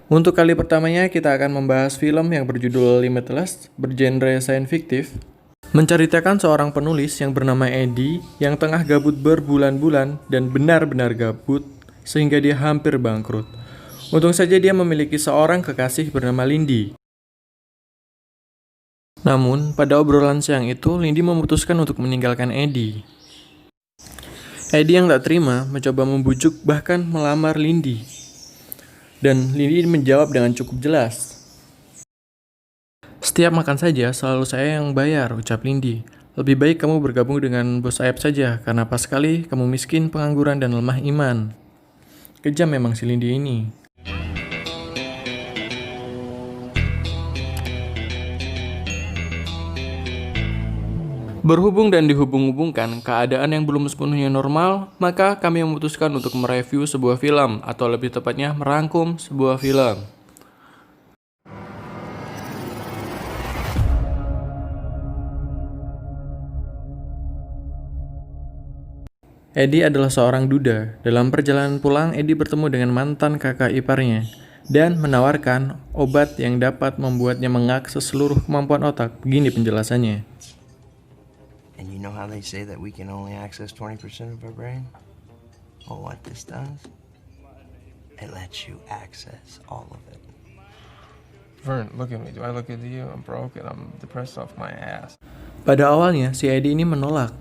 Untuk kali pertamanya kita akan membahas film yang berjudul Limitless, bergenre science fiktif, menceritakan seorang penulis yang bernama Eddie yang tengah gabut berbulan-bulan dan benar-benar gabut sehingga dia hampir bangkrut. Untung saja dia memiliki seorang kekasih bernama Lindy. Namun, pada obrolan siang itu, Lindy memutuskan untuk meninggalkan Eddie. Eddie yang tak terima mencoba membujuk bahkan melamar Lindy. Dan Lindy menjawab dengan cukup jelas. Setiap makan saja selalu saya yang bayar, ucap Lindy. Lebih baik kamu bergabung dengan bos Ayab saja, karena pas sekali kamu miskin, pengangguran, dan lemah iman. Kejam memang si Lindy ini. Berhubung dan dihubung-hubungkan keadaan yang belum sepenuhnya normal, maka kami memutuskan untuk mereview sebuah film, atau lebih tepatnya merangkum sebuah film. Eddie adalah seorang duda. Dalam perjalanan pulang, Eddie bertemu dengan mantan kakak iparnya dan menawarkan obat yang dapat membuatnya mengakses seluruh kemampuan otak. Begini penjelasannya. And you know how they say that we can only access 20% of our brain? Well, what this does, it lets you access all of it. Vern, look at me. Do I look good to you? I'm broke and I'm depressed off my ass. Pada awalnya, si Eddie ini menolak.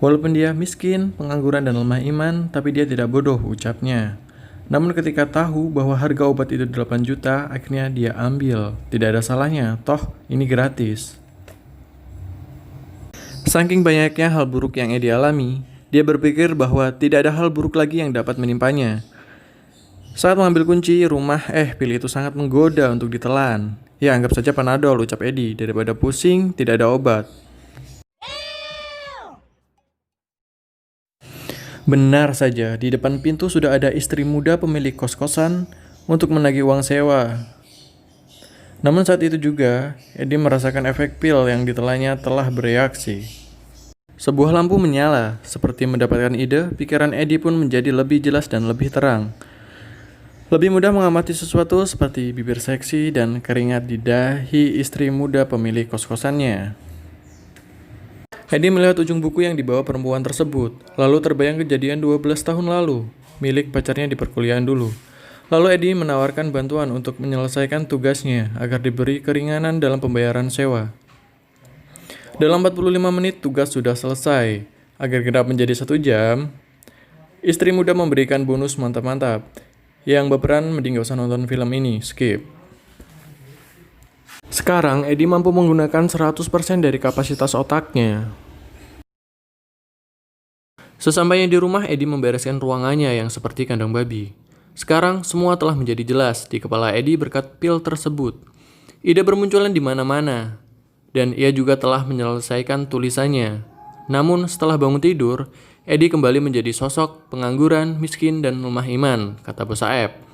Walaupun dia miskin, pengangguran, dan lemah iman, tapi dia tidak bodoh, ucapnya. Namun ketika tahu bahwa harga obat itu 8 juta, akhirnya dia ambil. Tidak ada salahnya, toh ini gratis. Saking banyaknya hal buruk yang Eddie alami, dia berpikir bahwa tidak ada hal buruk lagi yang dapat menimpanya. Saat mengambil kunci rumah, pil itu sangat menggoda untuk ditelan. Ya, anggap saja Panadol, ucap Eddie. Daripada pusing, tidak ada obat. Benar saja, di depan pintu sudah ada istri muda pemilik kos-kosan untuk menagih uang sewa. Namun saat itu juga, Eddie merasakan efek pil yang ditelannya telah bereaksi. Sebuah lampu menyala, seperti mendapatkan ide, pikiran Eddie pun menjadi lebih jelas dan lebih terang. Lebih mudah mengamati sesuatu seperti bibir seksi dan keringat di dahi istri muda pemilik kos-kosannya. Eddie melihat ujung buku yang dibawa perempuan tersebut, lalu terbayang kejadian 12 tahun lalu, milik pacarnya di perkuliahan dulu. Lalu Eddie menawarkan bantuan untuk menyelesaikan tugasnya agar diberi keringanan dalam pembayaran sewa. Dalam 45 menit tugas sudah selesai. Agar genap menjadi 1 jam, istri muda memberikan bonus mantap-mantap. Yang berperan mending gak usah nonton film ini, skip. Sekarang, Eddie mampu menggunakan 100% dari kapasitas otaknya. Sesampainya di rumah, Eddie membereskan ruangannya yang seperti kandang babi. Sekarang, semua telah menjadi jelas di kepala Eddie berkat pil tersebut. Ide bermunculan di mana-mana, dan ia juga telah menyelesaikan tulisannya. Namun, setelah bangun tidur, Eddie kembali menjadi sosok pengangguran, miskin, dan lemah iman, kata bos Aep.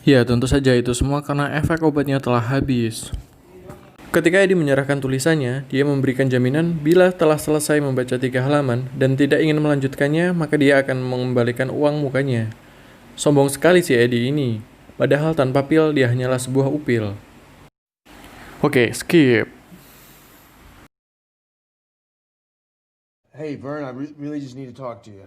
Ya, tentu saja itu semua karena efek obatnya telah habis. Ketika Eddie menyerahkan tulisannya, dia memberikan jaminan bila telah selesai membaca 3 halaman dan tidak ingin melanjutkannya, maka dia akan mengembalikan uang mukanya. Sombong sekali si Eddie ini, padahal tanpa pil dia hanyalah sebuah upil. Oke, skip. Hey, Vern, I really just need to talk to you.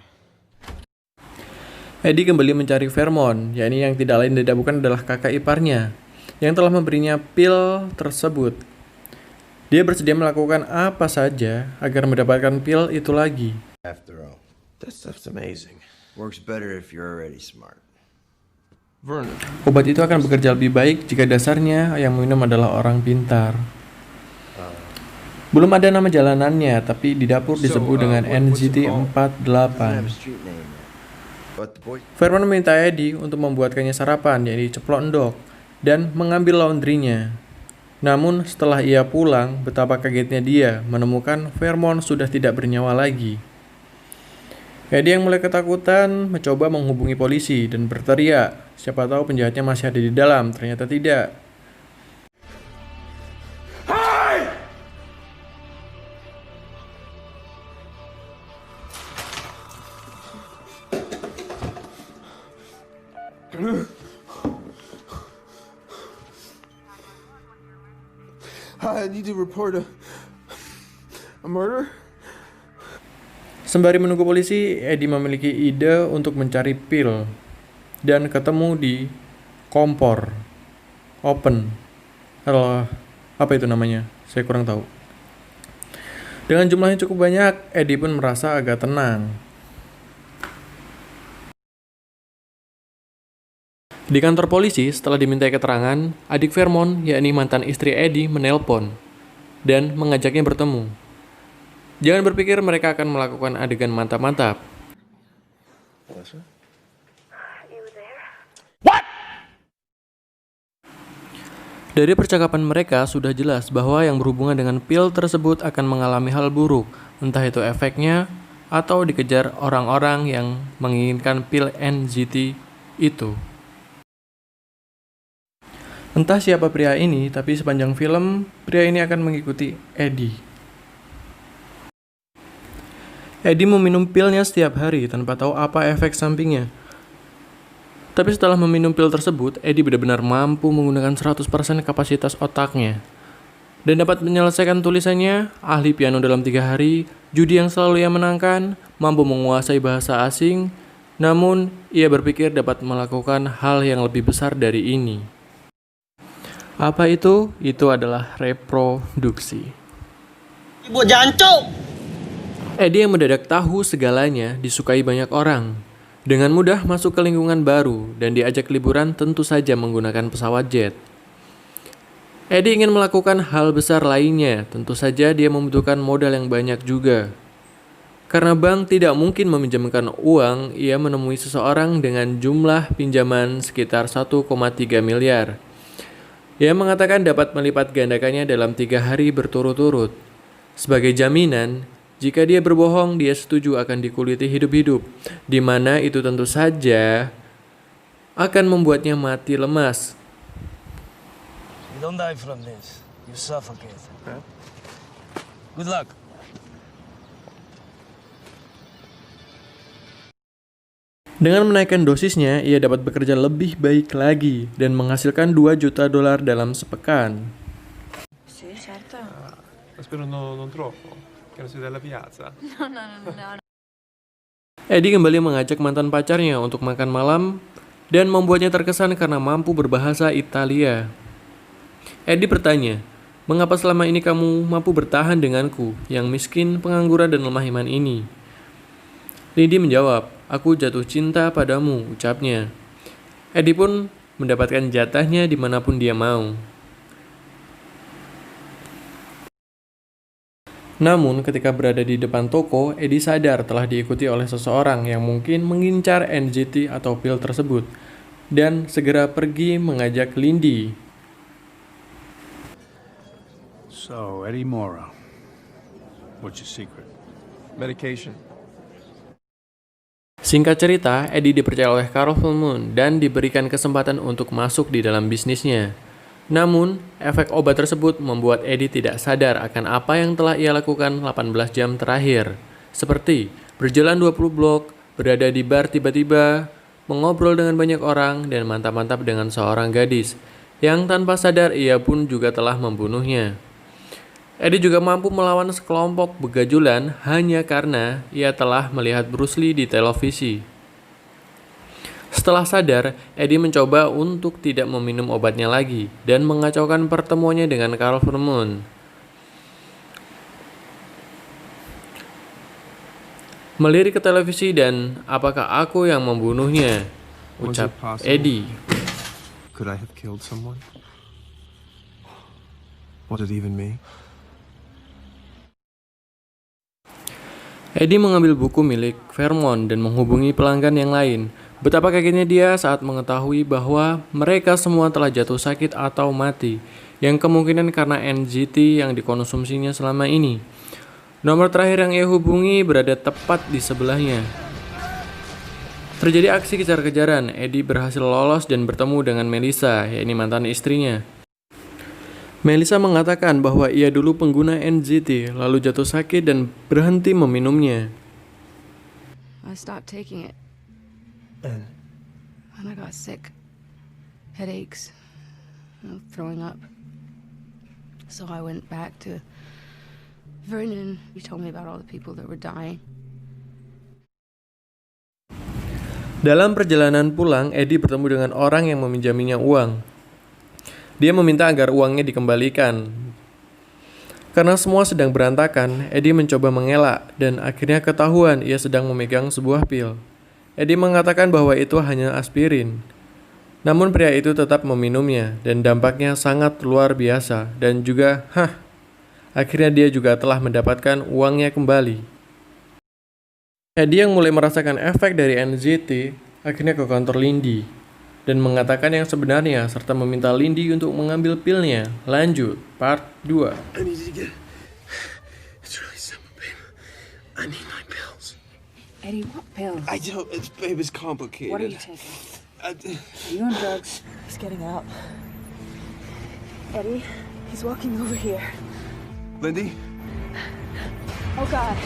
Eddie kembali mencari Vermont, yakni yang tidak lain tidak bukan adalah kakak iparnya, yang telah memberinya pil tersebut. Dia bersedia melakukan apa saja agar mendapatkan pil itu lagi. After all, That stuff's amazing. works better if you're already smart. Vern, Obat itu akan bekerja lebih baik jika dasarnya yang minum adalah orang pintar. Belum ada nama jalanannya, tapi di dapur disebut dengan what's it NGT called? Doesn't have 48. a street name yet. But the boy Vernon meminta Eddie untuk membuatkannya sarapan, yaitu ceplok endok, dan mengambil laundrynya. Namun setelah ia pulang, betapa kagetnya dia menemukan Vermont sudah tidak bernyawa lagi. Eddie yang mulai ketakutan mencoba menghubungi polisi dan berteriak, siapa tahu penjahatnya masih ada di dalam, ternyata tidak. I need to report a murder. Sembari menunggu polisi, Eddie memiliki ide untuk mencari pil dan ketemu di kompor open. Apa itu namanya? Saya kurang tahu. Dengan jumlahnya cukup banyak, Eddie pun merasa agak tenang. Di kantor polisi, setelah dimintai keterangan, adik Vermont, yakni mantan istri Eddie, menelpon dan mengajaknya bertemu. Jangan berpikir mereka akan melakukan adegan mantap-mantap. Dari percakapan mereka sudah jelas bahwa yang berhubungan dengan pil tersebut akan mengalami hal buruk, entah itu efeknya atau dikejar orang-orang yang menginginkan pil NZT itu. Entah siapa pria ini, tapi sepanjang film, pria ini akan mengikuti Eddie. Eddie meminum pilnya setiap hari tanpa tahu apa efek sampingnya. Tapi setelah meminum pil tersebut, Eddie benar-benar mampu menggunakan 100% kapasitas otaknya. Dan dapat menyelesaikan tulisannya, ahli piano dalam 3 hari, judi yang selalu ia menangkan, mampu menguasai bahasa asing, namun ia berpikir dapat melakukan hal yang lebih besar dari ini. Apa itu? Itu adalah reproduksi. Ibu jancuk! Eddie yang mendadak tahu segalanya disukai banyak orang. Dengan mudah masuk ke lingkungan baru dan diajak liburan tentu saja menggunakan pesawat jet. Eddie ingin melakukan hal besar lainnya, tentu saja dia membutuhkan modal yang banyak juga. Karena bank tidak mungkin meminjamkan uang, ia menemui seseorang dengan jumlah pinjaman sekitar 1,3 miliar. Ia mengatakan dapat melipat gandakannya dalam 3 hari berturut-turut. Sebagai jaminan, jika dia berbohong, dia setuju akan dikuliti hidup-hidup, di mana itu tentu saja akan membuatnya mati lemas. You don't die from this. You suffocate. Good luck. Dengan menaikkan dosisnya, ia dapat bekerja lebih baik lagi dan menghasilkan $2 juta dalam sepekan. Sì, certo. Spero non troppo, che non sei della piazza. No. Eddie kembali mengajak mantan pacarnya untuk makan malam dan membuatnya terkesan karena mampu berbahasa Italia. Eddie bertanya, "Mengapa selama ini kamu mampu bertahan denganku, yang miskin, pengangguran, dan lemah iman ini?" Lindy menjawab, "Aku jatuh cinta padamu," ucapnya. Eddie pun mendapatkan jatahnya dimanapun dia mau. Namun, ketika berada di depan toko, Eddie sadar telah diikuti oleh seseorang yang mungkin mengincar NZT atau pil tersebut, dan segera pergi mengajak Lindy. So, Eddie Mora, what's your secret? Medication. Singkat cerita, Eddie dipercaya oleh Carl Vermont dan diberikan kesempatan untuk masuk di dalam bisnisnya. Namun, efek obat tersebut membuat Eddie tidak sadar akan apa yang telah ia lakukan 18 jam terakhir. Seperti berjalan 20 blok, berada di bar tiba-tiba, mengobrol dengan banyak orang, dan mantap-mantap dengan seorang gadis, yang tanpa sadar ia pun juga telah membunuhnya. Eddie juga mampu melawan sekelompok begajulan hanya karena ia telah melihat Bruce Lee di televisi. Setelah sadar, Eddie mencoba untuk tidak meminum obatnya lagi dan mengacaukan pertemuannya dengan Carl Vermont. Melirik ke televisi dan, "Apakah aku yang membunuhnya?" ucap Eddie. Could I have killed someone? Was it even me? Eddie mengambil buku milik Vermont dan menghubungi pelanggan yang lain. Betapa kagetnya dia saat mengetahui bahwa mereka semua telah jatuh sakit atau mati, yang kemungkinan karena NZT yang dikonsumsinya selama ini. Nomor terakhir yang ia hubungi berada tepat di sebelahnya. Terjadi aksi kejar-kejaran. Eddie berhasil lolos dan bertemu dengan Melissa, yakni mantan istrinya. Melissa mengatakan bahwa ia dulu pengguna NZT, lalu jatuh sakit dan berhenti meminumnya. I stopped taking it. And And I got sick. Headaches. Throwing up. So I went back to Vernon. He told me about all the people that were dying. Dalam perjalanan pulang, Eddie bertemu dengan orang yang meminjaminya uang. Dia meminta agar uangnya dikembalikan. Karena semua sedang berantakan, Eddie mencoba mengelak dan akhirnya ketahuan ia sedang memegang sebuah pil. Eddie mengatakan bahwa itu hanya aspirin. Namun pria itu tetap meminumnya dan dampaknya sangat luar biasa dan juga, akhirnya dia juga telah mendapatkan uangnya kembali. Eddie yang mulai merasakan efek dari NZT akhirnya ke kantor Lindy dan mengatakan yang sebenarnya serta meminta Lindy untuk mengambil pilnya. Lanjut, part 2. I need to get. It's really simple, babe. I need my pills. Eddie, what pills? I don't. It's babe. It's complicated. What are you taking? I, Are you on drugs? He's getting up. Eddie, he's walking over here. Lindy. Oh, God.